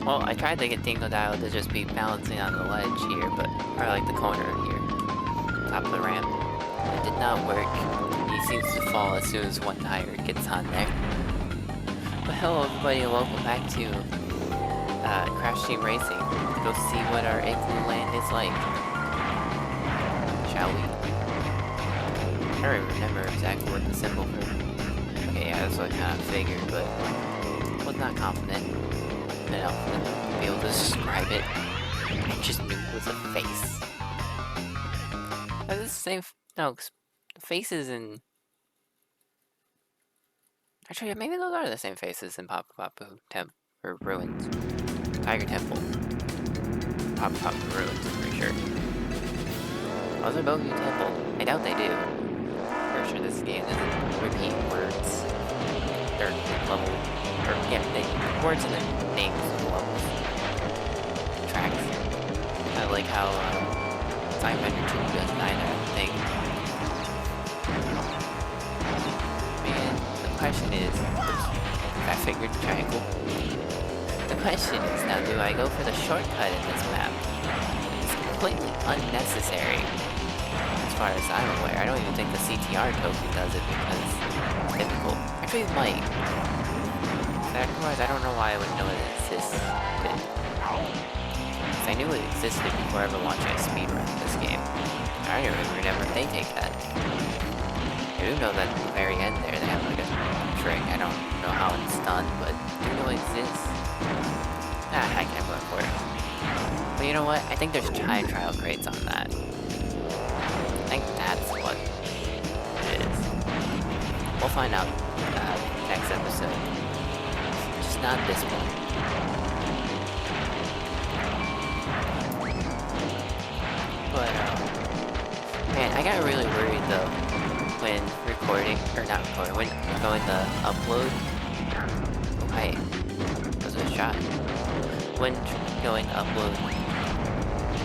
Well, I tried to get Dingo Dial to just be balancing on the ledge here, or like the corner here, top of the ramp. It did not work. He seems to fall as soon as one tire gets on there. But hello everybody and welcome back to Crash Team Racing. To go see what our Igloo Land is like. Shall we? I don't even remember exactly what the symbol for. Okay, yeah, that's what I kind of figured, but was not confident enough to be able to describe it. I just knew it was a face. Is this the same? No, the faces in. Actually, maybe those are the same faces in Papa Papu or Ruins. Tiger Temple. Papa Papu Ruins, I'm pretty sure. Was it Boog Temple? I doubt they do. Pretty sure this game doesn't repeat words. They're level. Or, yeah, words in the names of the levels. Tracks. I like how Time Bender 2 does neither thing. Man, the question is, I figured triangle. The question is, now do I go for the shortcut in this map? It's completely unnecessary, as far as I'm aware. I don't even think the CTR token does it because it's difficult. Actually, it might. Otherwise, I don't know why I would know it existed. Because I knew it existed before ever watching a speedrun of this game. I don't even remember if they take that. I do know that at the very end there, they have like a trick. I don't know how it's done, but I know it exists. Heck, I'm going for it. But you know what? I think there's time trial crates on that. I think that's what it is. We'll find out next episode. Just not this one. But, man, I got really worried though when recording, or not recording, when going to upload. Oh, hey, that was a shot. When going to upload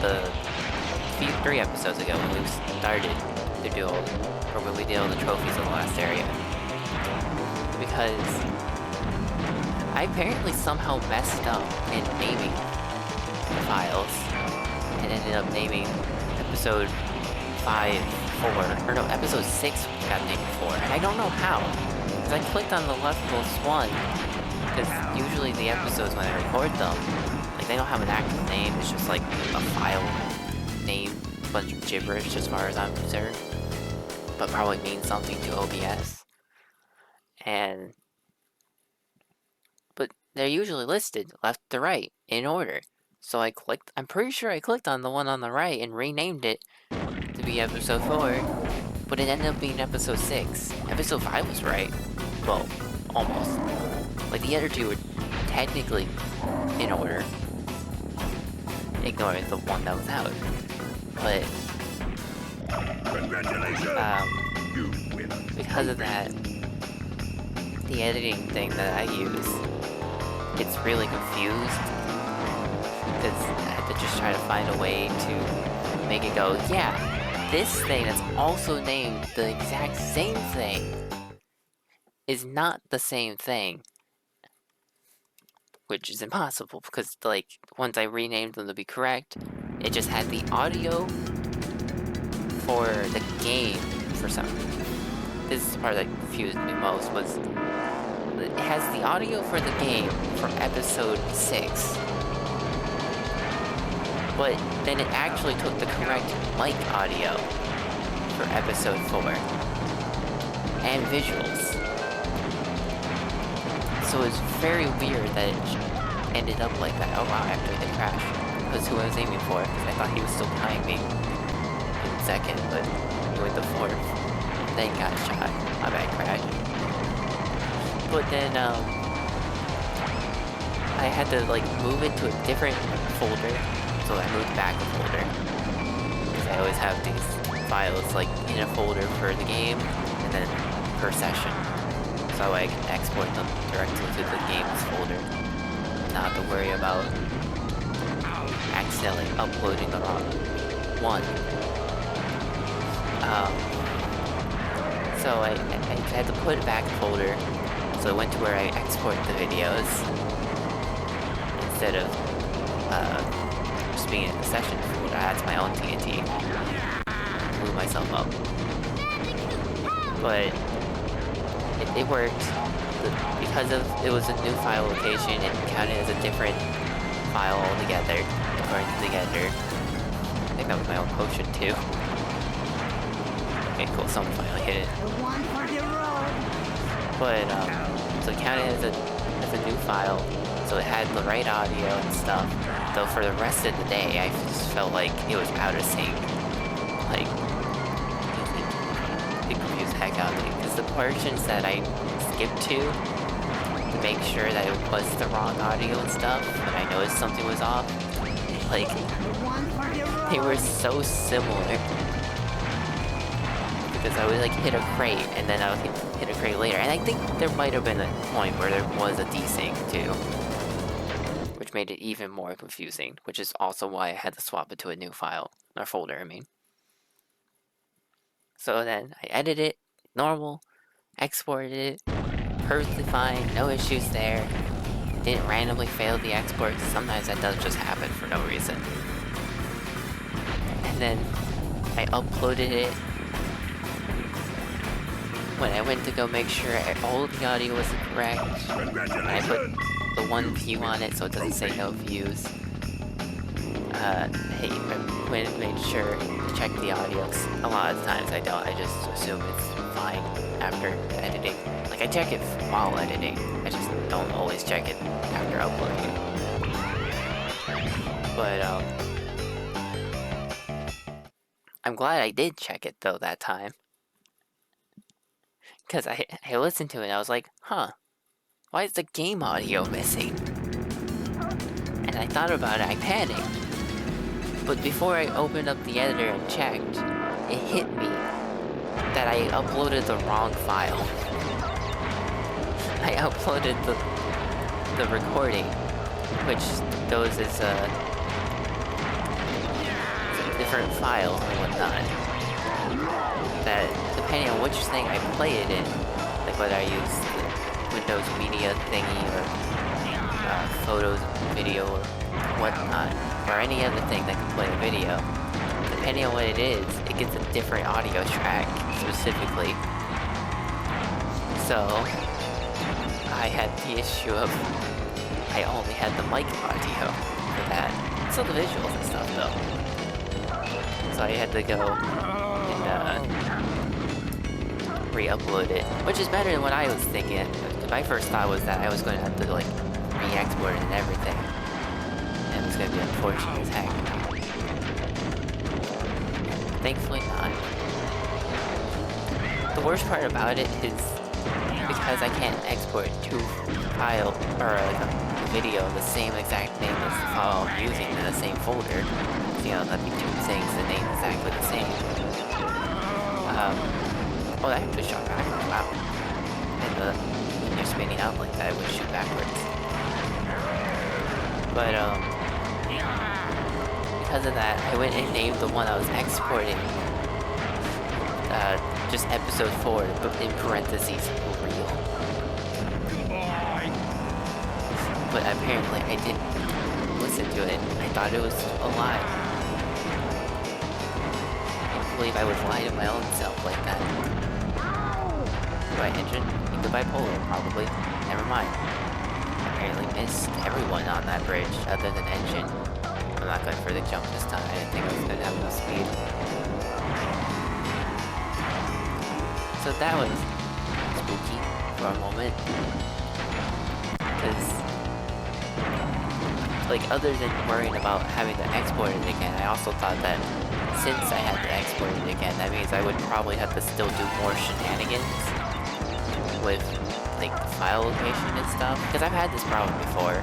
the 3 episodes ago when we started the duel, or when we did all the trophies in the last area. Because I apparently somehow messed up in naming the files and ended up naming episode 5 4, or no, episode 6 got named 4, and I don't know how, because I clicked on the leftmost one, because usually the episodes when I record them, like they don't have an actual name, it's just like a file name, a bunch of gibberish as far as I'm concerned, but probably means something to OBS, but they're usually listed left to right, in order, so I'm pretty sure I clicked on the one on the right and renamed it to be episode 4, but it ended up being episode 6. Episode 5 was right. Well, almost. Like, the other two were technically in order, ignoring the one that was out. But, because of that, the editing thing that I use gets really confused, because I had to just try to find a way to make it go, yeah, this thing that's also named the exact same thing is not the same thing. Which is impossible, because, like, once I renamed them to be correct, it just had the audio for the game for some reason. This is the part that confused me most, was it has the audio for the game for episode 6. But then it actually took the correct mic audio for episode 4. And visuals. So it's very weird that it ended up like that. Oh wow, after they crashed. That's who I was aiming for. I thought he was still behind me in second, but he went to 4th. Then got shot. My bad, crash. But then, I had to, like, move it to a different folder. So I moved back a folder. Because I always have these files, like, in a folder for the game, and then per session. So I can export them directly to the games folder. Not have to worry about accidentally uploading the wrong one. So I had to put it back in folder. So I went to where I export the videos. instead of just being in the session food, I had my own TNT. Blew myself up. But it worked. Because it was a new file location, it counted as a different file altogether, according to the editor. I think that was my own potion too. Okay, cool, someone finally hit it. But, so it counted as a new file, so it had the right audio and stuff. Though for the rest of the day, I just felt like it was out of sync. Like, it confused the heck out of me. Because the portions that I skipped to make sure that it was the wrong audio and stuff, and I noticed something was off, like, they were so similar. Because I would like hit a crate, and then I would hit a crate later, and I think there might have been a point where there was a desync too, which made it even more confusing, which is also why I had to swap it to a new file, or folder, I mean. So then I edited it, normal, exported it, perfectly fine, no issues there, didn't randomly fail the export, sometimes that does just happen for no reason. And then I uploaded it. When I went to go make sure all the audio was correct, and I put the 1 view on it so it doesn't say no views. I went and made sure to check the audio. A lot of times I don't, I just assume it's fine after editing. Like, I check it while editing, I just don't always check it after uploading. But, I'm glad I did check it though that time. Because I listened to it and I was like, huh, why is the game audio missing? And I thought about it, I panicked. But before I opened up the editor and checked, it hit me that I uploaded the wrong file. I uploaded the recording, which goes as a different file and whatnot. That, depending on which thing I play it in, like whether I use the Windows Media thingy or Photos video or whatnot, or any other thing that can play a video, depending on what it is, it gets a different audio track specifically. So I had the issue of I only had the mic audio for that. Still the visuals and stuff though. So I had to go and re-upload it, which is better than what I was thinking. My first thought was that I was going to have to like re-export it and everything, and it's going to be unfortunate as heck. Thankfully not. The worst part about it is because I can't export two files or like a video the same exact name as the file I'm using in the same folder. You know, that'd be two things, the name exactly the same. Oh, that actually shot backwards, wow. And when you're spinning out like that, it would shoot backwards. But, because of that, I went and named the one I was exporting, just episode 4, but in parentheses, real. But apparently I didn't listen to it, I thought it was a lie. I believe I would lie to my own self like that. Goodbye engine, and goodbye polar, probably. Never mind. Apparently missed everyone on that bridge, other than engine. I'm not going for the jump this time, I didn't think I was going to have enough speed. So that was spooky for a moment. Because, like, other than worrying about having to export it again, I also thought that since I had to export it again, that means I would probably have to still do more shenanigans with, like, the file location and stuff. Because I've had this problem before.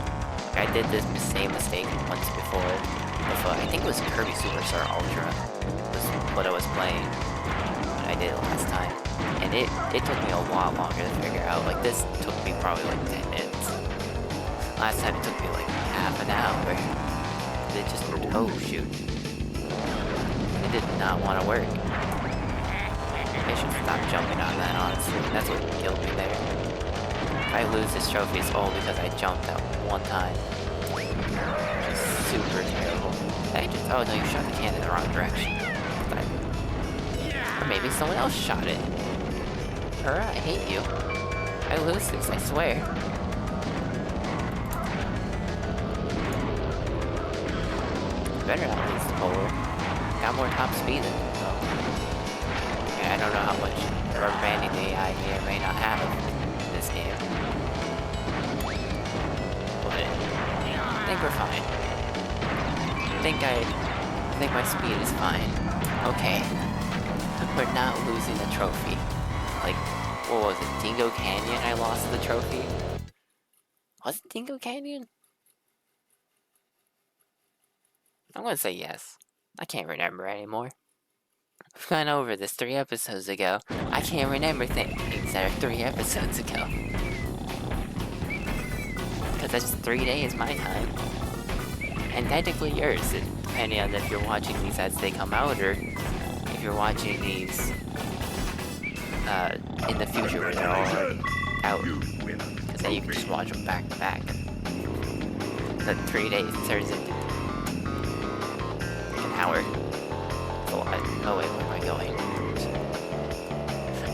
I did this same mistake once before. With, I think it was Kirby Superstar Ultra was what I was playing when I did it last time. And it took me a lot longer to figure out. Like, this took me probably like 10 minutes. Last time it took me like half an hour. It just, oh shoot. It did not want to work. I should stop jumping on that, honestly. That's what killed me there. If I lose this trophy, it's all because I jumped out one time. Oh no, you shot the can in the wrong direction. Or maybe someone else shot it. I hate you. I lose this, I swear. Better not lose the pole. Got more top speed than it, though. I don't know how much rubber banding the AI may or may not have in this game. But I think we're fine. I think my speed is fine. Okay. We're not losing the trophy. Like, what was it? Dingo Canyon I lost the trophy? Was it Dingo Canyon? I'm gonna say yes. I can't remember anymore. We've gone over this 3 episodes ago. I can't remember things that are 3 episodes ago. Because that's 3 days my time. And technically yours, depending on if you're watching these as they come out, or if you're watching these in the future when they're already out. Because then you can just watch them back to back. But 3 days turns into an hour. Oh, wait, where am I going?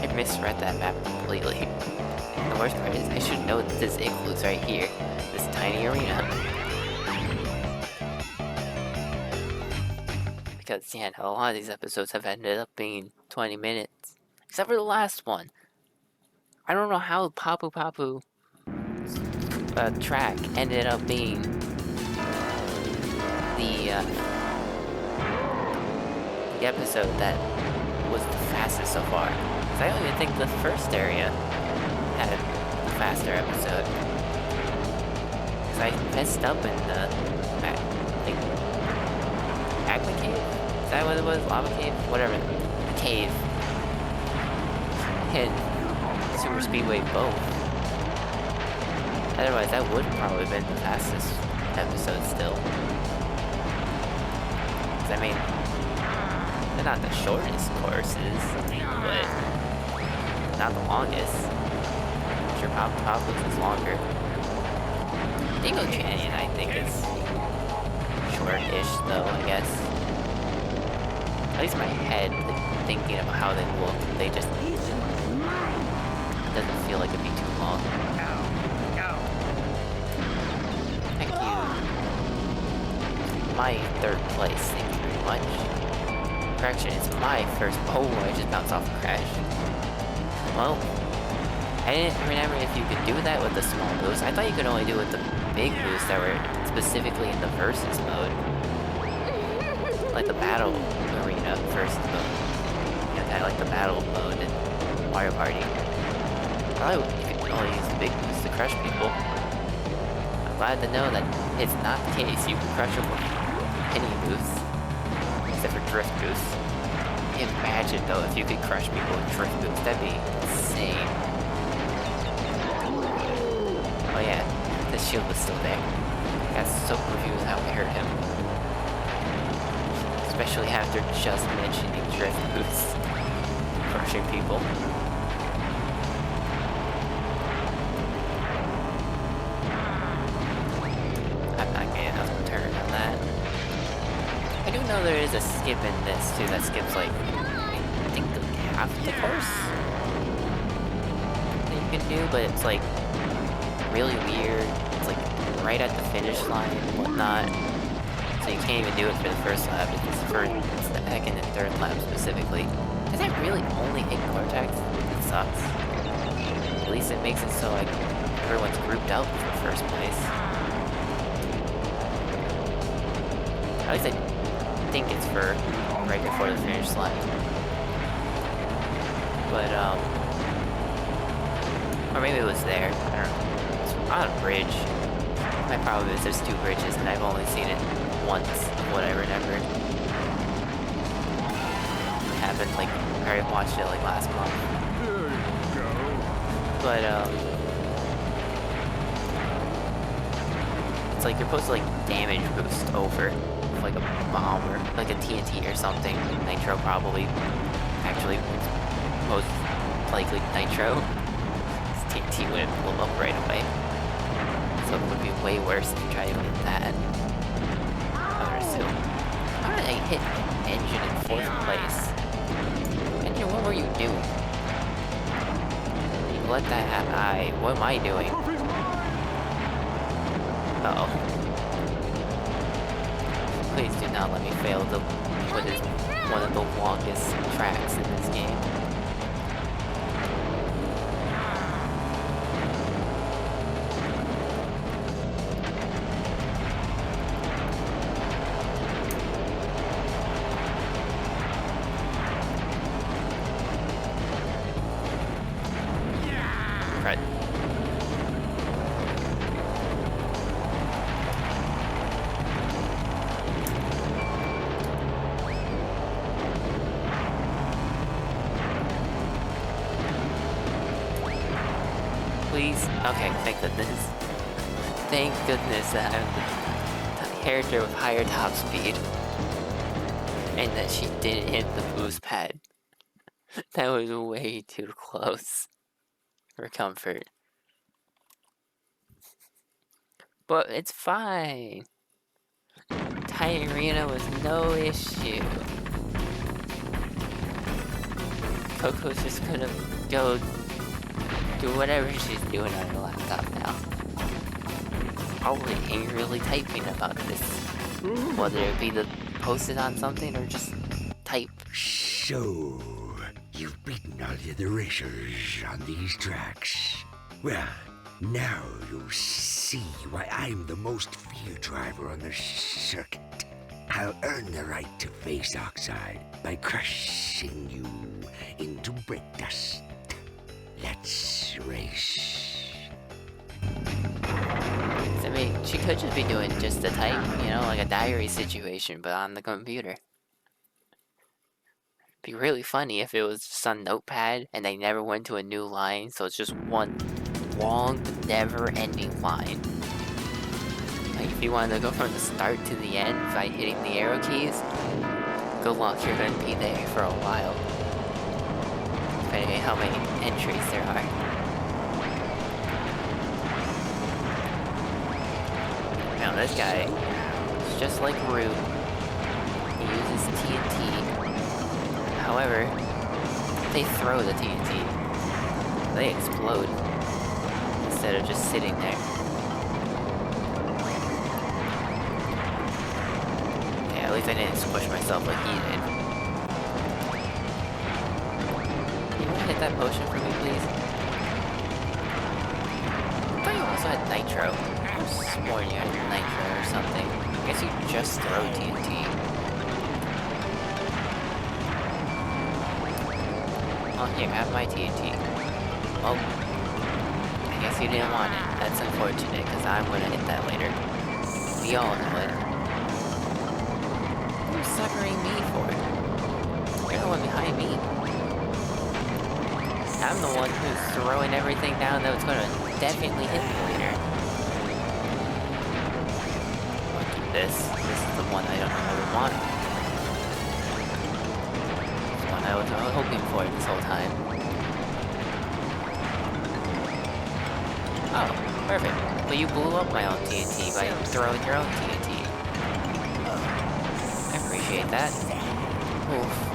I misread that map completely. And the worst part is, I should know that this igloo's right here. This tiny arena. Because, yeah, a lot of these episodes have ended up being 20 minutes. Except for the last one. I don't know how Papu Papu track ended up being the episode that was the fastest so far. Because I don't even think the first area had a faster episode. Because I messed up in the magma cave? Is that what it was? Lava cave? Whatever. The cave. Hit Super Speedway both. Otherwise, that would probably have been the fastest episode still. Because, I mean, they're not the shortest courses, but not the longest. I'm sure Papu's is longer. Dingo Canyon, I think, is short-ish, though, I guess. At least in my head, like, thinking about how they look, they just... It doesn't feel like it'd be too long. Thank you. My 3rd place, thank you very much. Correction, it's my first... Oh, I just bounced off a crash. Well, I didn't remember if you could do that with the small boosts. I thought you could only do it with the big boosts that were specifically in the versus mode. Like the battle arena versus mode. Yeah, kind of like the battle mode in Mario Party. Probably you could only use the big boosts to crush people. I'm glad to know that it's not the case. You can crush them with any boosts. Except for drift boosts. Imagine though if you could crush people with drift boosts. That'd be insane. Oh yeah, the shield was still there. I got so confused how I hurt him. Especially after just mentioning drift boosts. Crushing people. I'm not getting enough turn on that. I do know there is a skip in this too that skips like, I think half the course that you can do, but it's like really weird. It's like right at the finish line and whatnot. So you can't even do it for the first lap. It's for the 2nd and 3rd lap specifically. Does that really only hit Cortex? It sucks. At least it makes it so like everyone's grouped out for first place. At least I think it's for right before the finish line. But or maybe it was there. I don't know. It's on a bridge. My problem is there's 2 bridges and I've only seen it once, of what I remember. It happened like, I watched it like last month. There you go. But it's like you're supposed to like damage boost over with like a bomb or like a TNT or something. Nitro probably. Actually, most likely Nitro. TNT wouldn't blow up right away. So it would be way worse if you try doing that. I would assume. do? Let that happen. What am I doing? Uh-oh. Please do not let me fail to what is one of the longest tracks in this game. Right. Please? Okay, thank goodness. Thank goodness that I'm the character with higher top speed. And that she didn't hit the boost pad. That was way too close for comfort. But it's fine. Tiny arena was no issue. Coco's just gonna go do whatever she's doing on her laptop now. Probably angrily typing about this. Whether it be to post it on something or just type. So, you've beaten all the other racers on these tracks. Well, now you'll see why I'm the most field driver on the circuit. I'll earn the right to face Oxide by crushing you into brick dust. Let's race. I mean, she could just be doing just a type, you know, like a diary situation, but on the computer. It'd be really funny if it was just on Notepad and they never went to a new line, so it's just one long, never-ending line. Like, if you wanted to go from the start to the end by hitting the arrow keys, good luck, you're gonna be there for a while. Depending on how many entries there are. Now this guy is just like Root. He uses TNT. However, they throw the TNT. They explode. Instead of just sitting there. Yeah, at least I didn't squish myself like he did. You wanna hit that potion for me, please? I thought you also had Nitro. I was sworn you had Nitro or something. I guess you just throw TNT. Oh, here, have my TNT. Oh. I guess you didn't want it. That's unfortunate, because I'm gonna hit that later. We all know it. What are you suckering me for? You're the one behind me. I'm the one who's throwing everything down that was gonna definitely hit me later. Look at this. This is the one I don't really want. It's the one I was hoping for this whole time. Oh, perfect. But you blew up my own TNT by throwing your own TNT. I appreciate that. Oof.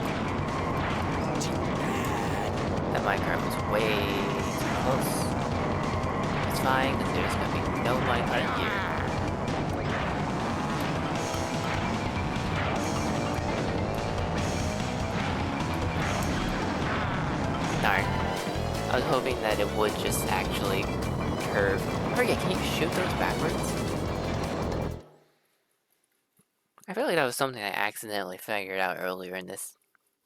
That minecart was way too close. It's fine, because there's going to be no minecart here. Darn. I was hoping that it would just actually curve. Oh yeah, can you shoot those backwards? I feel like that was something I accidentally figured out earlier in this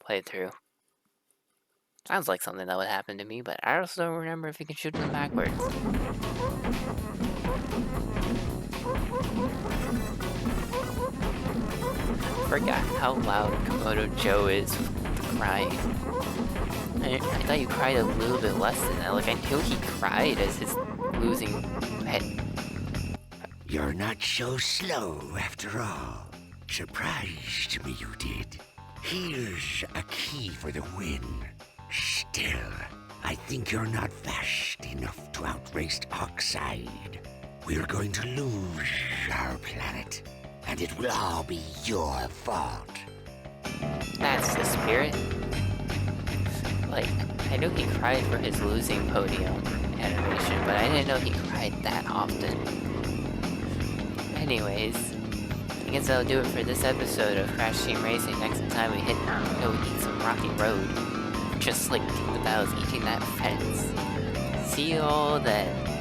playthrough. Sounds like something that would happen to me, but I also don't remember if you can shoot them backwards. Forgot how loud Komodo Joe is crying. I thought you cried a little bit less than that. Like, I knew he cried as his losing pet. You're not so slow after all. Surprised me you did. Here's a key for the win. Still, I think you're not fast enough to outrace Oxide. We're going to lose our planet, and it will all be your fault. That's the spirit. Like, I knew he cried for his losing podium animation, but I didn't know he cried that often. Anyways, I guess that'll do it for this episode of Crash Team Racing. Next time we go eat some Rocky Road. Just like King of Battles eating that fence. See you all then.